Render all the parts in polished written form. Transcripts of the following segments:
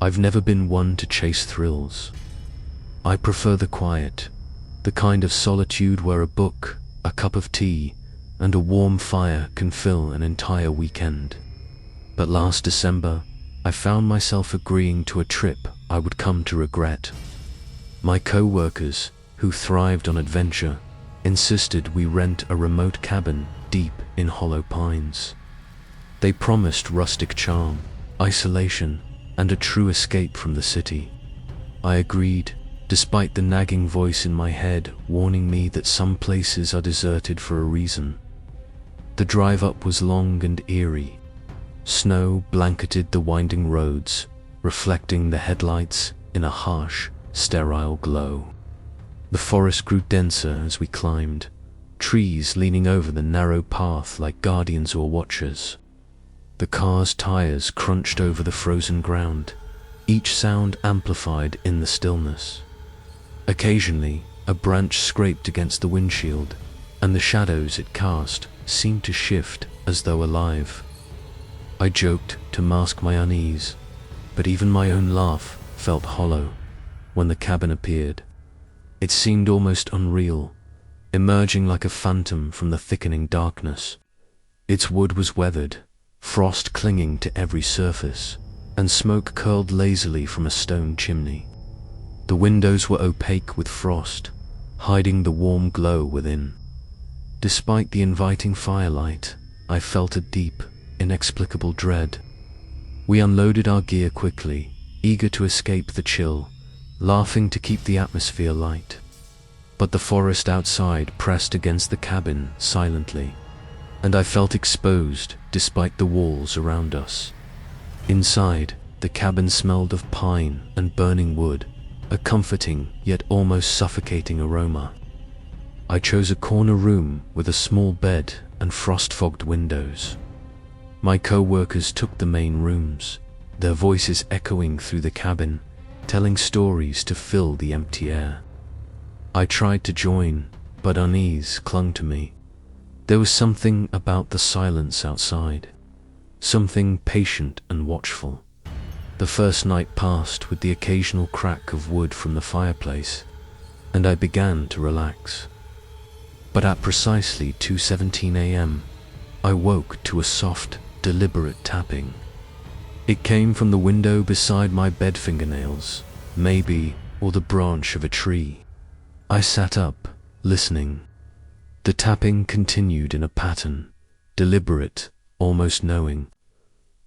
I've never been one to chase thrills. I prefer the quiet, the kind of solitude where a book, a cup of tea, and a warm fire can fill an entire weekend. But last December, I found myself agreeing to a trip I would come to regret. My co-workers, who thrived on adventure, insisted we rent a remote cabin deep in hollow pines. They promised rustic charm, isolation, and a true escape from the city. I agreed, despite the nagging voice in my head warning me that some places are deserted for a reason. The drive up was long and eerie. Snow blanketed the winding roads, reflecting the headlights in a harsh, sterile glow. The forest grew denser as we climbed, trees leaning over the narrow path like guardians or watchers. The car's tires crunched over the frozen ground, each sound amplified in the stillness. Occasionally, a branch scraped against the windshield, and the shadows it cast seemed to shift as though alive. I joked to mask my unease, but even my own laugh felt hollow when the cabin appeared. It seemed almost unreal, emerging like a phantom from the thickening darkness. Its wood was weathered, frost clinging to every surface, and smoke curled lazily from a stone chimney. The windows were opaque with frost, hiding the warm glow within. Despite the inviting firelight, I felt a deep, inexplicable dread. We unloaded our gear quickly, eager to escape the chill, laughing to keep the atmosphere light. But the forest outside pressed against the cabin silently, and I felt exposed despite the walls around us. Inside, the cabin smelled of pine and burning wood, a comforting yet almost suffocating aroma. I chose a corner room with a small bed and frost-fogged windows. My co-workers took the main rooms, their voices echoing through the cabin, telling stories to fill the empty air. I tried to join, but unease clung to me. There was something about the silence outside, something patient and watchful. The first night passed with the occasional crack of wood from the fireplace, and I began to relax. But at precisely 2:17 a.m., I woke to a soft, deliberate tapping. It came from the window beside my bed fingernails, maybe, or the branch of a tree. I sat up, listening. The tapping continued in a pattern, deliberate, almost knowing.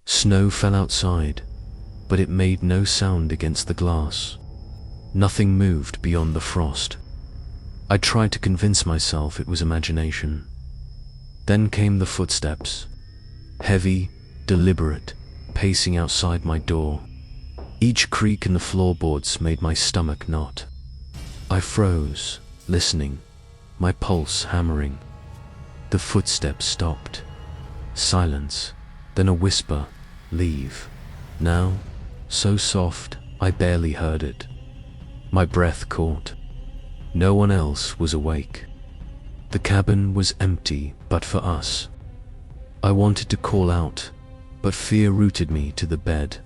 Snow fell outside, but it made no sound against the glass. Nothing moved beyond the frost. I tried to convince myself it was imagination. Then came the footsteps, heavy, deliberate, pacing outside my door. Each creak in the floorboards made my stomach knot. I froze, listening, my pulse hammering. The footsteps stopped. Silence, then a whisper, "Leave." Now, so soft, I barely heard it. My breath caught. No one else was awake. The cabin was empty but for us. I wanted to call out, but fear rooted me to the bed.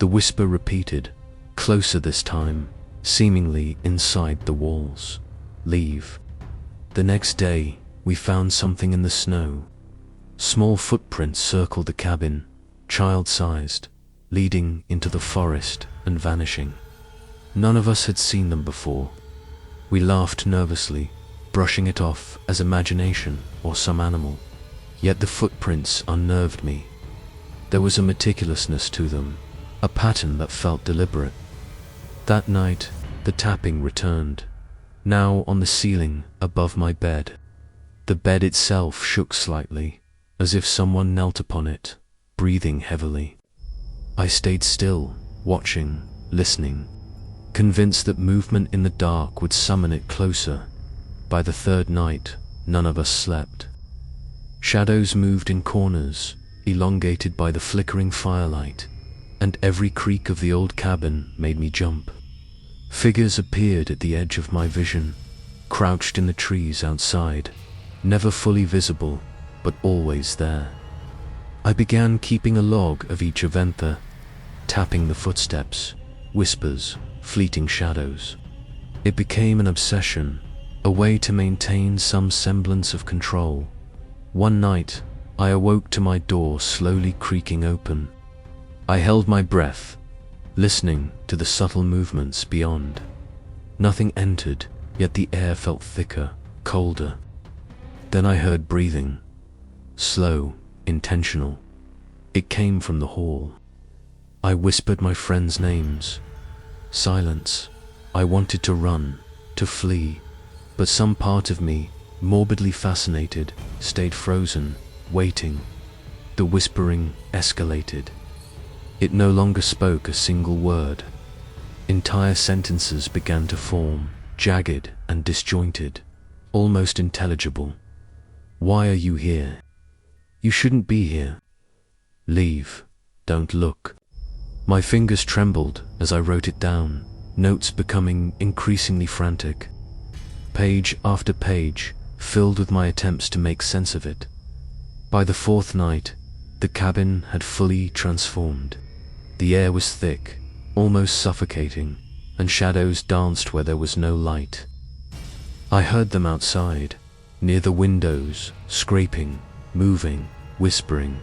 The whisper repeated, closer this time, seemingly inside the walls. "Leave." The next day, we found something in the snow. Small footprints circled the cabin, child-sized, leading into the forest and vanishing. None of us had seen them before. We laughed nervously, brushing it off as imagination or some animal. Yet the footprints unnerved me. There was a meticulousness to them, a pattern that felt deliberate. That night, the tapping returned, now on the ceiling above my bed. The bed itself shook slightly, as if someone knelt upon it, breathing heavily. I stayed still, watching, listening, convinced that movement in the dark would summon it closer. By the third night, none of us slept. Shadows moved in corners, elongated by the flickering firelight, and every creak of the old cabin made me jump. Figures appeared at the edge of my vision, crouched in the trees outside, never fully visible, but always there. I began keeping a log of each event there, tapping the footsteps, whispers, fleeting shadows. It became an obsession, a way to maintain some semblance of control. One night, I awoke to my door slowly creaking open. I held my breath, listening to the subtle movements beyond. Nothing entered, yet the air felt thicker, colder. Then I heard breathing. Slow, intentional. It came from the hall. I whispered my friends' names. Silence. I wanted to run, to flee, but some part of me, morbidly fascinated, stayed frozen, waiting. The whispering escalated. It no longer spoke a single word. Entire sentences began to form, jagged and disjointed, almost intelligible. Why are you here? You shouldn't be here. Leave. Don't look. My fingers trembled as I wrote it down, notes becoming increasingly frantic. Page after page, filled with my attempts to make sense of it. By the fourth night, the cabin had fully transformed. The air was thick, almost suffocating, and shadows danced where there was no light. I heard them outside, near the windows, scraping, moving, whispering.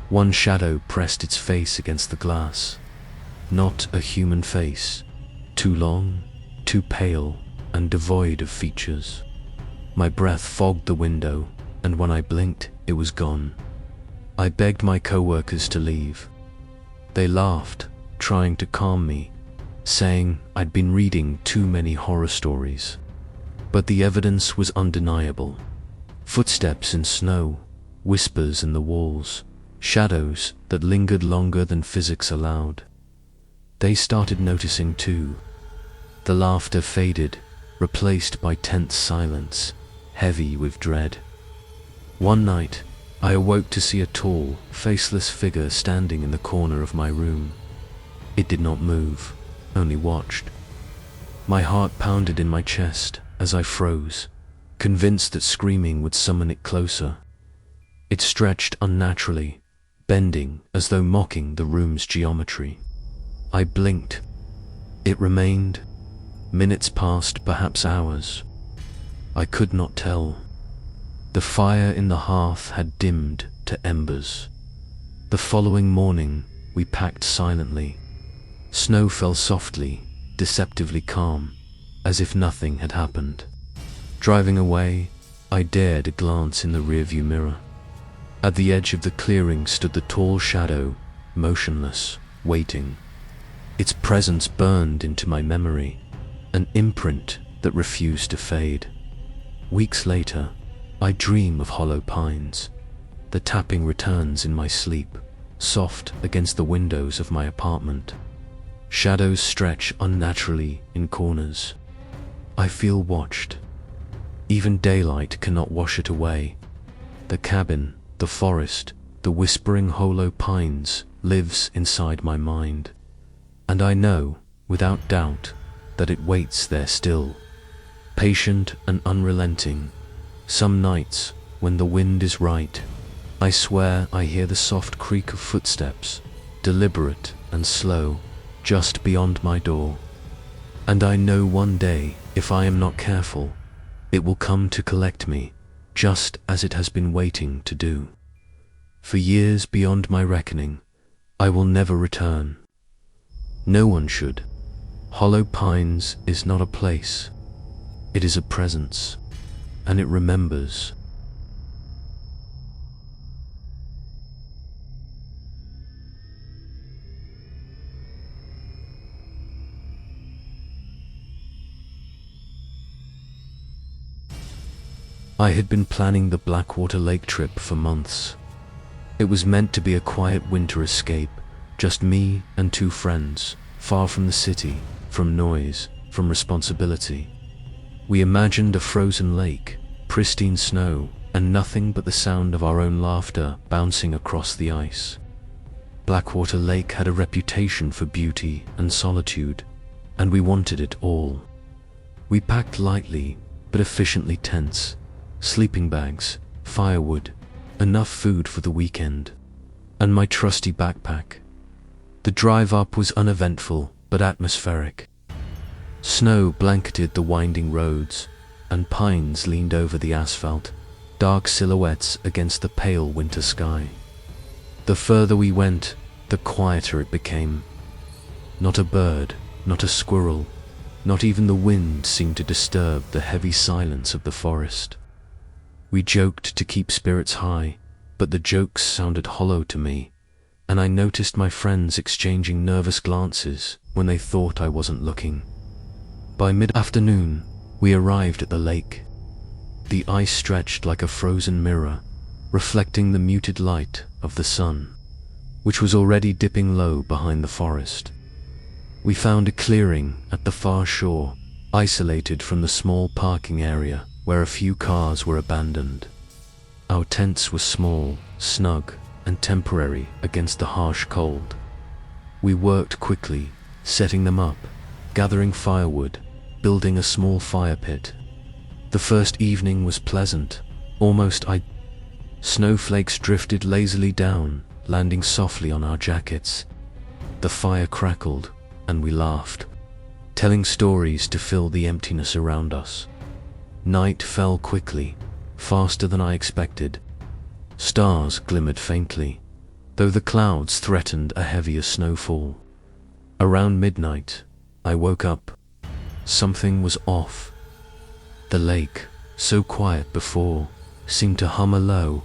One shadow pressed its face against the glass. Not a human face, too long, too pale, and devoid of features. My breath fogged the window, and when I blinked, it was gone. I begged my co-workers to leave. They laughed, trying to calm me, saying I'd been reading too many horror stories. But the evidence was undeniable. Footsteps in snow, whispers in the walls, shadows that lingered longer than physics allowed. They started noticing too. The laughter faded, replaced by tense silence, heavy with dread. One night, I awoke to see a tall, faceless figure standing in the corner of my room. It did not move, only watched. My heart pounded in my chest as I froze, convinced that screaming would summon it closer. It stretched unnaturally, bending as though mocking the room's geometry. I blinked. It remained. Minutes passed, perhaps hours. I could not tell. The fire in the hearth had dimmed to embers. The following morning, we packed silently. Snow fell softly, deceptively calm, as if nothing had happened. Driving away, I dared a glance in the rearview mirror. At the edge of the clearing stood the tall shadow, motionless, waiting. Its presence burned into my memory, an imprint that refused to fade. Weeks later, I dream of hollow pines. The tapping returns in my sleep, soft against the windows of my apartment. Shadows stretch unnaturally in corners. I feel watched. Even daylight cannot wash it away. The cabin, the forest, the whispering hollow pines lives inside my mind. And I know, without doubt, that it waits there still, patient and unrelenting. Some nights, when the wind is right, I swear I hear the soft creak of footsteps, deliberate and slow, just beyond my door. And I know one day, if I am not careful, it will come to collect me, just as it has been waiting to do. For years beyond my reckoning, I will never return. No one should. Hollow Pines is not a place. It is a presence, and it remembers. I had been planning the Blackwater Lake trip for months. It was meant to be a quiet winter escape, just me and 2 friends, far from the city, from noise, from responsibility. We imagined a frozen lake, pristine snow, and nothing but the sound of our own laughter bouncing across the ice. Blackwater Lake had a reputation for beauty and solitude, and we wanted it all. We packed lightly, but efficiently tents, sleeping bags, firewood, enough food for the weekend, and my trusty backpack. The drive up was uneventful but atmospheric. Snow blanketed the winding roads, and pines leaned over the asphalt, dark silhouettes against the pale winter sky. The further we went, the quieter it became. Not a bird, not a squirrel, not even the wind seemed to disturb the heavy silence of the forest. We joked to keep spirits high, but the jokes sounded hollow to me, and I noticed my friends exchanging nervous glances when they thought I wasn't looking. By mid-afternoon, we arrived at the lake. The ice stretched like a frozen mirror, reflecting the muted light of the sun, which was already dipping low behind the forest. We found a clearing at the far shore, isolated from the small parking area where a few cars were abandoned. Our tents were small, snug, and temporary against the harsh cold. We worked quickly, setting them up, gathering firewood, building a small fire pit. The first evening was pleasant, almost idyllic. Snowflakes drifted lazily down, landing softly on our jackets. The fire crackled, and we laughed, telling stories to fill the emptiness around us. Night fell quickly, faster than I expected. Stars glimmered faintly, though the clouds threatened a heavier snowfall. Around midnight, I woke up. Something was off. The lake, so quiet before, seemed to hum a low,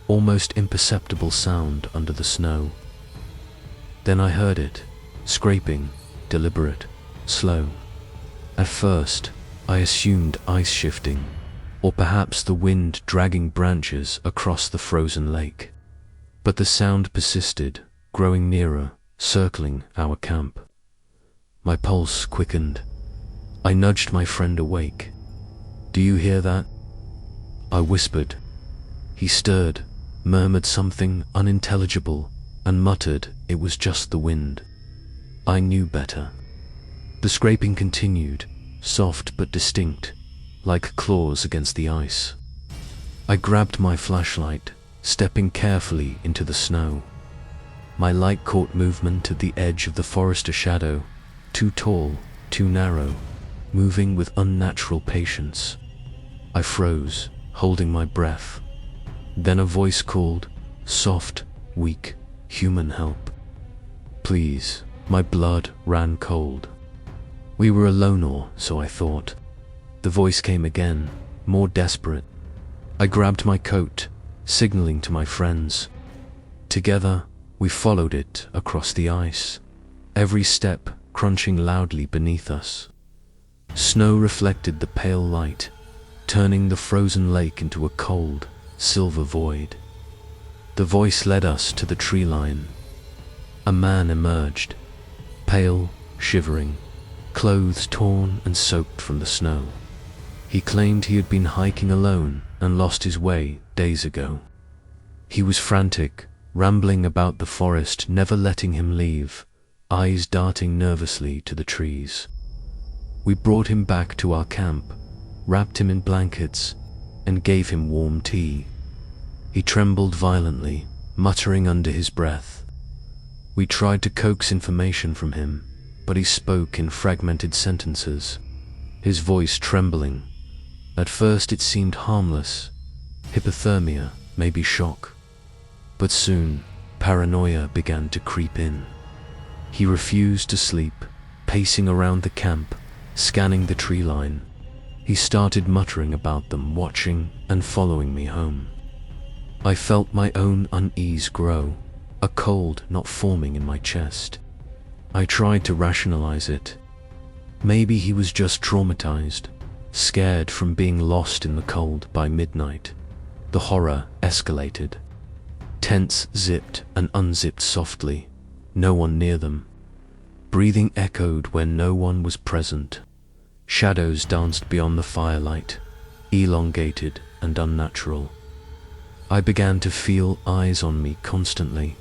almost imperceptible sound under the snow. Then I heard it, scraping, deliberate, slow. At first, I assumed ice shifting, or perhaps the wind dragging branches across the frozen lake. But the sound persisted, growing nearer, circling our camp. My pulse quickened. I nudged my friend awake. "Do you hear that?" I whispered. He stirred, murmured something unintelligible, and muttered it was just the wind. I knew better. The scraping continued, soft but distinct, like claws against the ice. I grabbed my flashlight, stepping carefully into the snow. My light caught movement at the edge of the forester shadow, too tall, too narrow, moving with unnatural patience. I froze, holding my breath. Then a voice called, soft, weak, human help. Please, my blood ran cold. We were alone, or so I thought. The voice came again, more desperate. I grabbed my coat, signaling to my friends. Together, we followed it across the ice, every step crunching loudly beneath us. Snow reflected the pale light, turning the frozen lake into a cold, silver void. The voice led us to the tree line. A man emerged, pale, shivering, clothes torn and soaked from the snow. He claimed he had been hiking alone and lost his way days ago. He was frantic, rambling about the forest, never letting him leave, eyes darting nervously to the trees. We brought him back to our camp, wrapped him in blankets, and gave him warm tea. He trembled violently, muttering under his breath. We tried to coax information from him, but he spoke in fragmented sentences, his voice trembling. At first it seemed harmless, hypothermia, maybe shock. But soon, paranoia began to creep in. He refused to sleep, pacing around the camp, scanning the tree line. He started muttering about them, watching and following me home. I felt my own unease grow, a cold knot forming in my chest. I tried to rationalize it. Maybe he was just traumatized, scared from being lost in the cold. By midnight, the horror escalated. Tents zipped and unzipped softly, no one near them. Breathing echoed where no one was present. Shadows danced beyond the firelight, elongated and unnatural. I began to feel eyes on me constantly.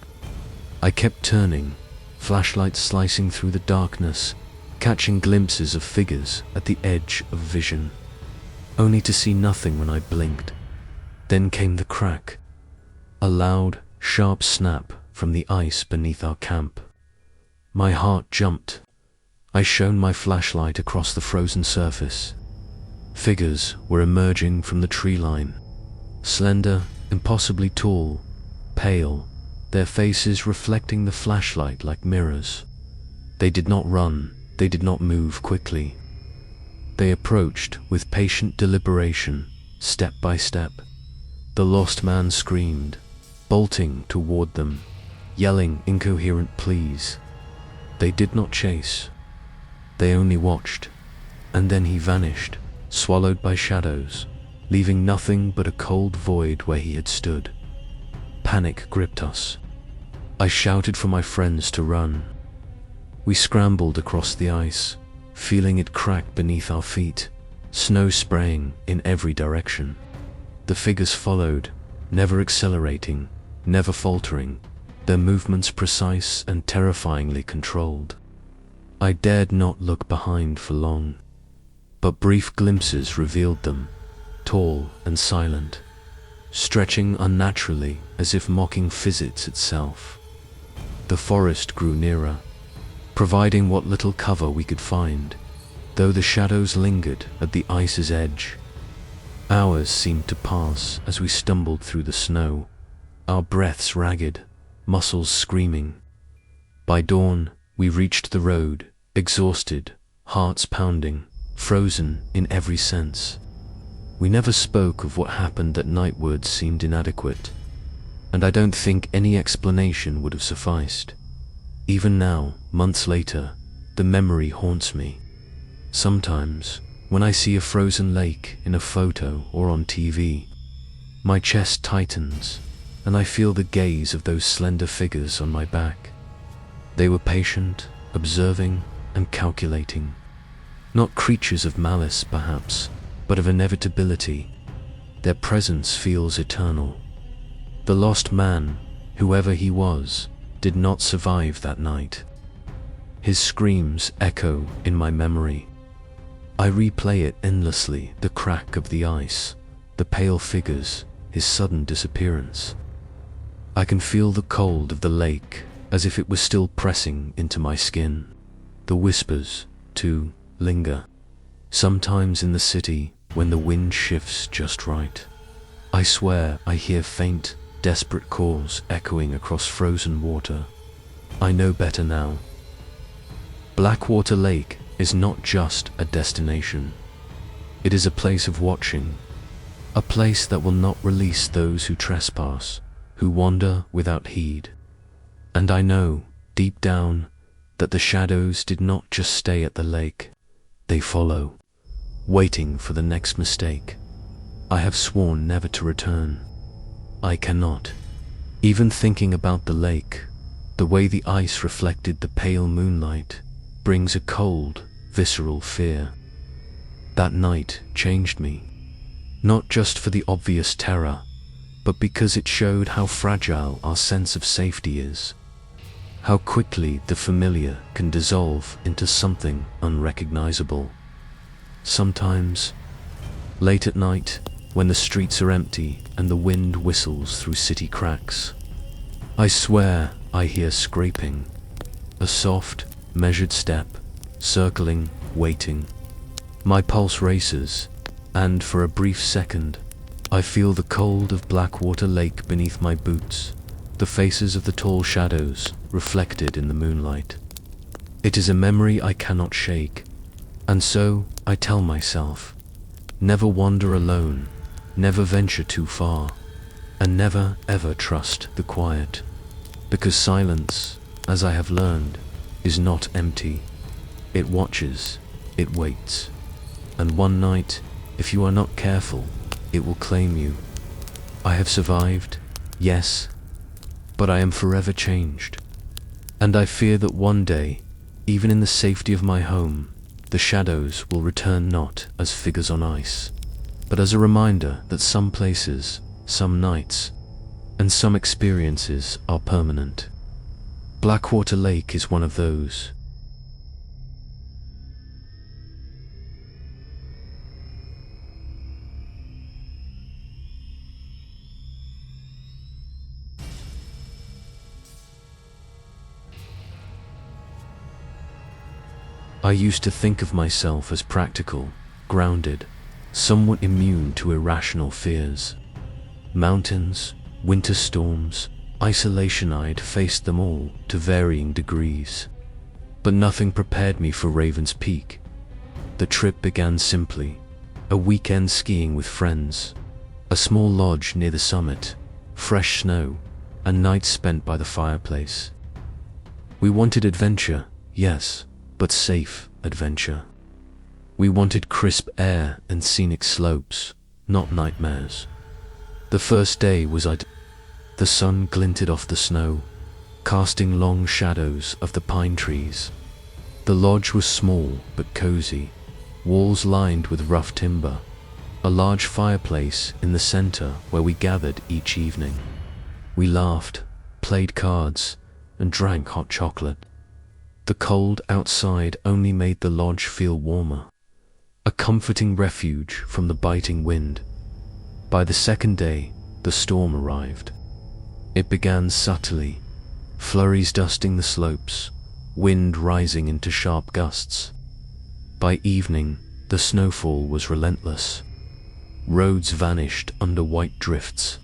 I kept turning, flashlight slicing through the darkness, catching glimpses of figures at the edge of vision, only to see nothing when I blinked. Then came the crack, a loud, sharp snap from the ice beneath our camp. My heart jumped. I shone my flashlight across the frozen surface. Figures were emerging from the tree line. Slender, impossibly tall, pale, their faces reflecting the flashlight like mirrors. They did not run, they did not move quickly. They approached with patient deliberation, step by step. The lost man screamed, bolting toward them, yelling incoherent pleas. They did not chase. They only watched, and then he vanished, swallowed by shadows, leaving nothing but a cold void where he had stood. Panic gripped us. I shouted for my friends to run. We scrambled across the ice, feeling it crack beneath our feet, snow spraying in every direction. The figures followed, never accelerating, never faltering, their movements precise and terrifyingly controlled. I dared not look behind for long, but brief glimpses revealed them, tall and silent, stretching unnaturally as if mocking physics itself. The forest grew nearer, providing what little cover we could find, though the shadows lingered at the ice's edge. Hours seemed to pass as we stumbled through the snow, our breaths ragged, muscles screaming. By dawn, we reached the road, exhausted, hearts pounding, frozen in every sense. We never spoke of what happened that night. Words seemed inadequate, and I don't think any explanation would have sufficed. Even now, months later, the memory haunts me. Sometimes, when I see a frozen lake in a photo or on TV, my chest tightens, and I feel the gaze of those slender figures on my back. They were patient, observing, and calculating. Not creatures of malice, perhaps, but of inevitability. Their presence feels eternal. The lost man, whoever he was, did not survive that night. His screams echo in my memory. I replay it endlessly, the crack of the ice, the pale figures, his sudden disappearance. I can feel the cold of the lake as if it was still pressing into my skin. The whispers, too, linger. Sometimes in the city, when the wind shifts just right, I swear I hear faint, desperate calls echoing across frozen water. I know better now. Blackwater Lake is not just a destination. It is a place of watching, a place that will not release those who trespass, who wander without heed. And I know, deep down, that the shadows did not just stay at the lake. They follow, waiting for the next mistake. I have sworn never to return. I cannot. Even thinking about the lake, the way the ice reflected the pale moonlight, brings a cold, visceral fear. That night changed me, not just for the obvious terror, but because it showed how fragile our sense of safety is, how quickly the familiar can dissolve into something unrecognizable. Sometimes, late at night, when the streets are empty and the wind whistles through city cracks, I swear I hear scraping, a soft, measured step, circling, waiting. My pulse races, and for a brief second, I feel the cold of Blackwater Lake beneath my boots, the faces of the tall shadows reflected in the moonlight. It is a memory I cannot shake, and so I tell myself, never wander alone, never venture too far, and never ever trust the quiet, because silence, as I have learned, is not empty. It watches, it waits, and one night, if you are not careful, it will claim you. I have survived, yes, but I am forever changed, and I fear that one day, even in the safety of my home, the shadows will return not as figures on ice, but as a reminder that some places, some nights, and some experiences are permanent. Blackwater Lake is one of those. I used to think of myself as practical, grounded, somewhat immune to irrational fears. Mountains, winter storms, isolation, I'd faced them all to varying degrees. But nothing prepared me for Raven's Peak. The trip began simply: a weekend skiing with friends, a small lodge near the summit, fresh snow, and nights spent by the fireplace. We wanted adventure, yes, but safe adventure. We wanted crisp air and scenic slopes, not nightmares. The first day was the sun glinted off the snow, casting long shadows of the pine trees. The lodge was small but cozy, walls lined with rough timber, a large fireplace in the center where we gathered each evening. We laughed, played cards, and drank hot chocolate. The cold outside only made the lodge feel warmer, a comforting refuge from the biting wind. By the second day, the storm arrived. It began subtly, flurries dusting the slopes, wind rising into sharp gusts. By evening, the snowfall was relentless. Roads vanished under white drifts.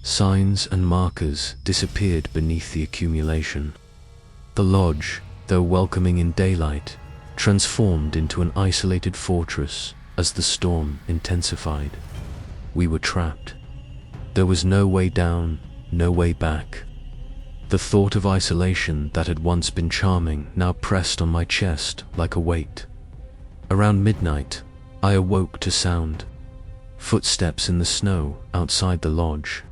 Signs and markers disappeared beneath the accumulation. The lodge, though welcoming in daylight, transformed into an isolated fortress as the storm intensified. We were trapped. There was no way down, no way back. The thought of isolation that had once been charming now pressed on my chest like a weight. Around midnight, I awoke to sound. Footsteps in the snow outside the lodge.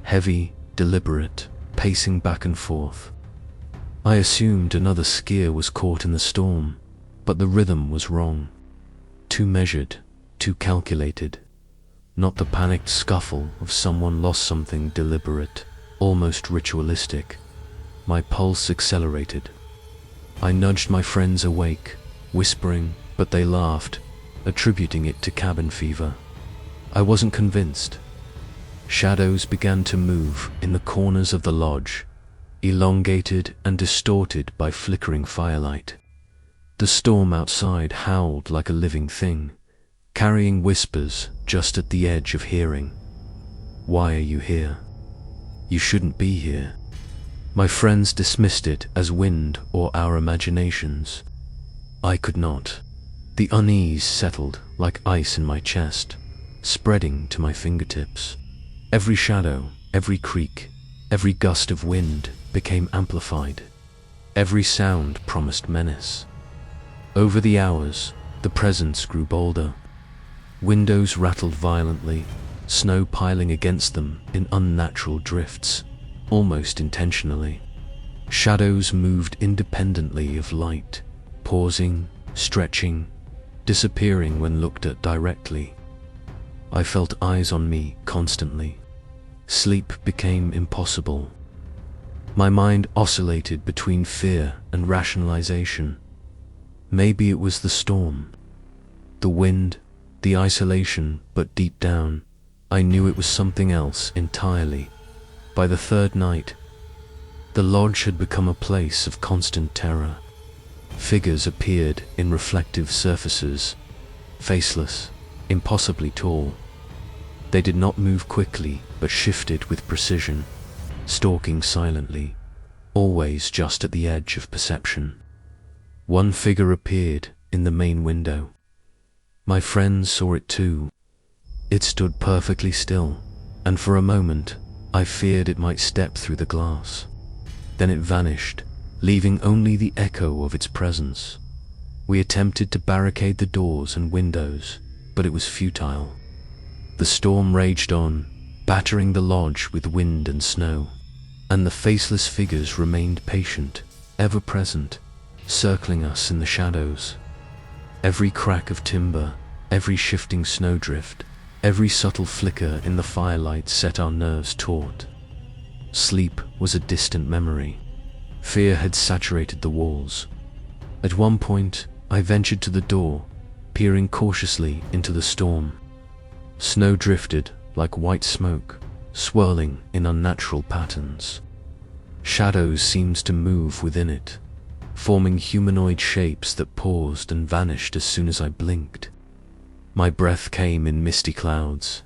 Heavy, deliberate, pacing back and forth. I assumed another skier was caught in the storm, but the rhythm was wrong. Too measured, too calculated. Not the panicked scuffle of someone lost something deliberate, almost ritualistic. My pulse accelerated. I nudged my friends awake, whispering, but they laughed, attributing it to cabin fever. I wasn't convinced. Shadows began to move in the corners of the lodge, elongated and distorted by flickering firelight. The storm outside howled like a living thing, carrying whispers just at the edge of hearing. Why are you here? You shouldn't be here. My friends dismissed it as wind or our imaginations. I could not. The unease settled like ice in my chest, spreading to my fingertips. Every shadow, every creak, every gust of wind became amplified. Every sound promised menace. Over the hours, the presence grew bolder. Windows rattled violently, snow piling against them in unnatural drifts, almost intentionally. Shadows moved independently of light, pausing, stretching, disappearing when looked at directly. I felt eyes on me constantly. Sleep became impossible. My mind oscillated between fear and rationalization. Maybe it was the storm, the wind, the isolation, but deep down, I knew it was something else entirely. By the third night, the lodge had become a place of constant terror. Figures appeared in reflective surfaces, faceless, impossibly tall. They did not move quickly, but shifted with precision, stalking silently, always just at the edge of perception. One figure appeared in the main window. My friends saw it too. It stood perfectly still, and for a moment, I feared it might step through the glass. Then it vanished, leaving only the echo of its presence. We attempted to barricade the doors and windows, but it was futile. The storm raged on, battering the lodge with wind and snow, and the faceless figures remained patient, ever present, circling us in the shadows. Every crack of timber, every shifting snowdrift, every subtle flicker in the firelight set our nerves taut. Sleep was a distant memory. Fear had saturated the walls. At one point, I ventured to the door, peering cautiously into the storm. Snow drifted like white smoke, swirling in unnatural patterns. Shadows seemed to move within it, forming humanoid shapes that paused and vanished as soon as I blinked. My breath came in misty clouds.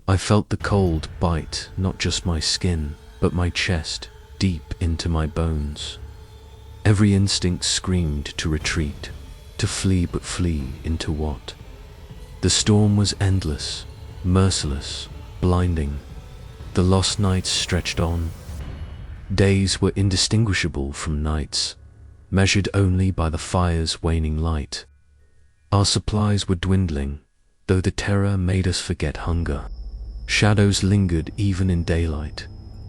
I felt the cold bite not just my skin, but my chest, deep into my bones. Every instinct screamed to retreat, to flee, but flee into what? The storm was endless, merciless, blinding. The lost nights stretched on. Days were indistinguishable from nights, measured only by the fire's waning light. Our supplies were dwindling, though the terror made us forget hunger. Shadows lingered even in daylight,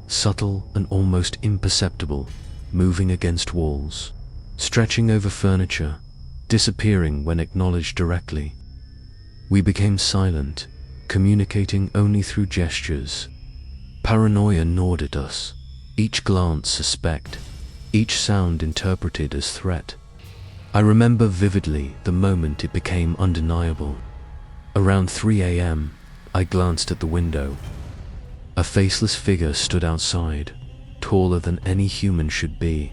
subtle and almost imperceptible, moving against walls, stretching over furniture, disappearing when acknowledged directly. We became silent, communicating only through gestures. Paranoia gnawed at us, each glance suspect, each sound interpreted as threat. I remember vividly the moment it became undeniable. Around 3 a.m., I glanced at the window. A faceless figure stood outside, taller than any human should be.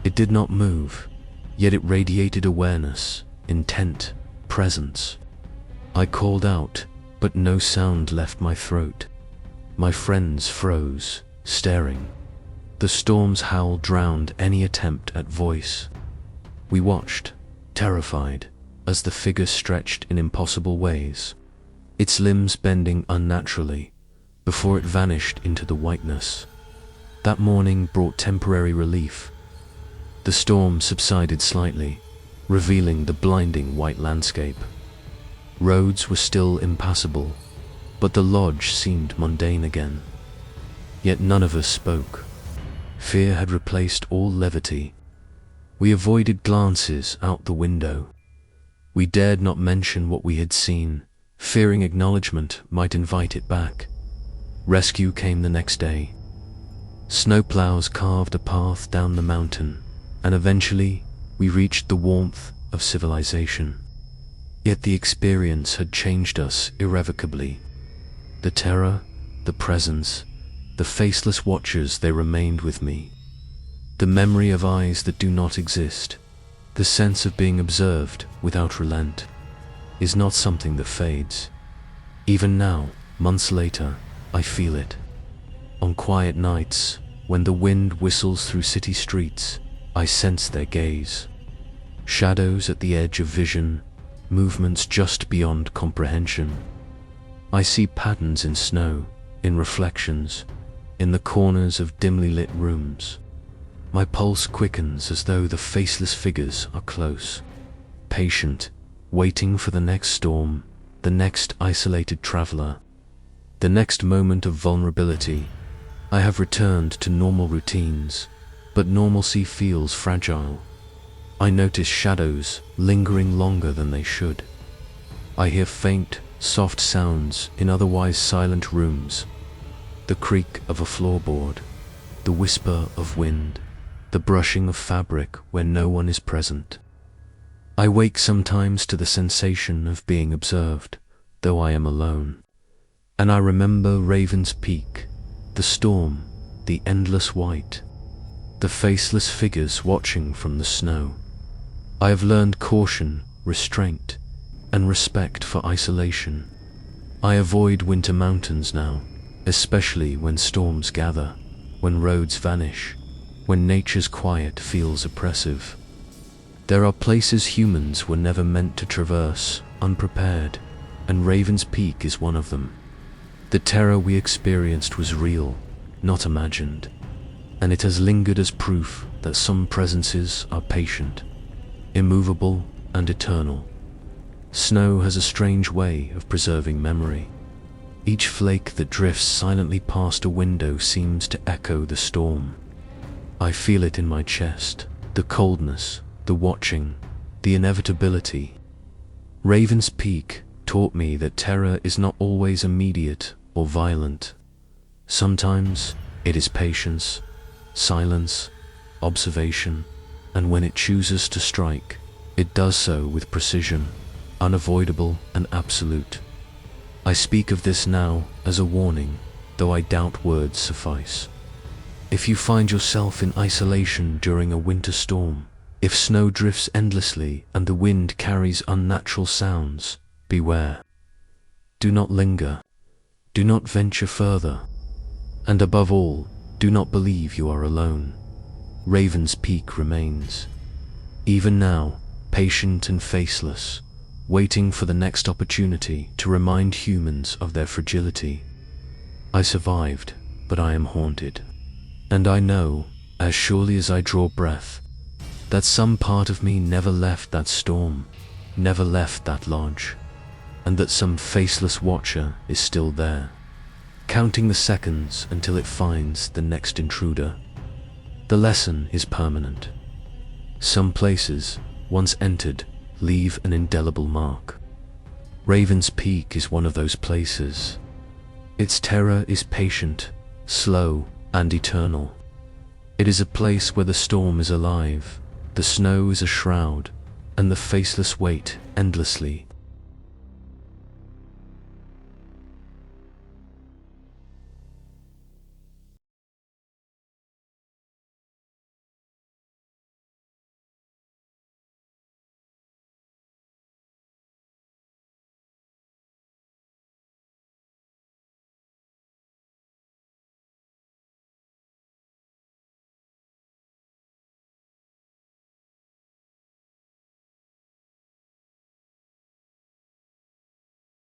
It did not move, yet it radiated awareness, intent, presence. I called out, but no sound left my throat. My friends froze, staring. The storm's howl drowned any attempt at voice. We watched, terrified, as the figure stretched in impossible ways, its limbs bending unnaturally, before it vanished into the whiteness. That morning brought temporary relief. The storm subsided slightly, revealing the blinding white landscape. Roads were still impassable, but the lodge seemed mundane again. Yet none of us spoke. Fear had replaced all levity. We avoided glances out the window. We dared not mention what we had seen, fearing acknowledgement might invite it back. Rescue came the next day. Snowplows carved a path down the mountain, and eventually we reached the warmth of civilization. Yet the experience had changed us irrevocably. The terror, the presence, the faceless watchers, they remained with me. The memory of eyes that do not exist, the sense of being observed without relent, is not something that fades. Even now, months later, I feel it. On quiet nights, when the wind whistles through city streets, I sense their gaze. Shadows at the edge of vision, movements just beyond comprehension. I see patterns in snow, in reflections, in the corners of dimly lit rooms. My pulse quickens as though the faceless figures are close, patient, waiting for the next storm, the next isolated traveler, the next moment of vulnerability. I have returned to normal routines, but normalcy feels fragile. I notice shadows lingering longer than they should. I hear faint, soft sounds in otherwise silent rooms. The creak of a floorboard, the whisper of wind, the brushing of fabric where no one is present. I wake sometimes to the sensation of being observed, though I am alone. And I remember Raven's Peak, the storm, the endless white, the faceless figures watching from the snow. I have learned caution, restraint, and respect for isolation. I avoid winter mountains now, especially when storms gather, when roads vanish, when nature's quiet feels oppressive. There are places humans were never meant to traverse, unprepared, and Raven's Peak is one of them. The terror we experienced was real, not imagined, and it has lingered as proof that some presences are patient, immovable, and eternal. Snow has a strange way of preserving memory. Each flake that drifts silently past a window seems to echo the storm. I feel it in my chest, the coldness, the watching, the inevitability. Raven's Peak taught me that terror is not always immediate or violent. Sometimes it is patience, silence, observation, and when it chooses to strike, it does so with precision, unavoidable and absolute. I speak of this now as a warning, though I doubt words suffice. If you find yourself in isolation during a winter storm, If snow drifts endlessly and the wind carries unnatural sounds, beware. Do not linger. Do not venture further. And above all, do not believe you are alone. Raven's Peak remains, even now, patient and faceless, waiting for the next opportunity to remind humans of their fragility. I survived, but I am haunted. And I know, as surely as I draw breath, that some part of me never left that storm, never left that lodge, and that some faceless watcher is still there, counting the seconds until it finds the next intruder. The lesson is permanent. Some places, once entered, leave an indelible mark. Raven's Peak is one of those places. Its terror is patient, slow, and eternal. It is a place where the storm is alive, the snow is a shroud, and the faceless wait endlessly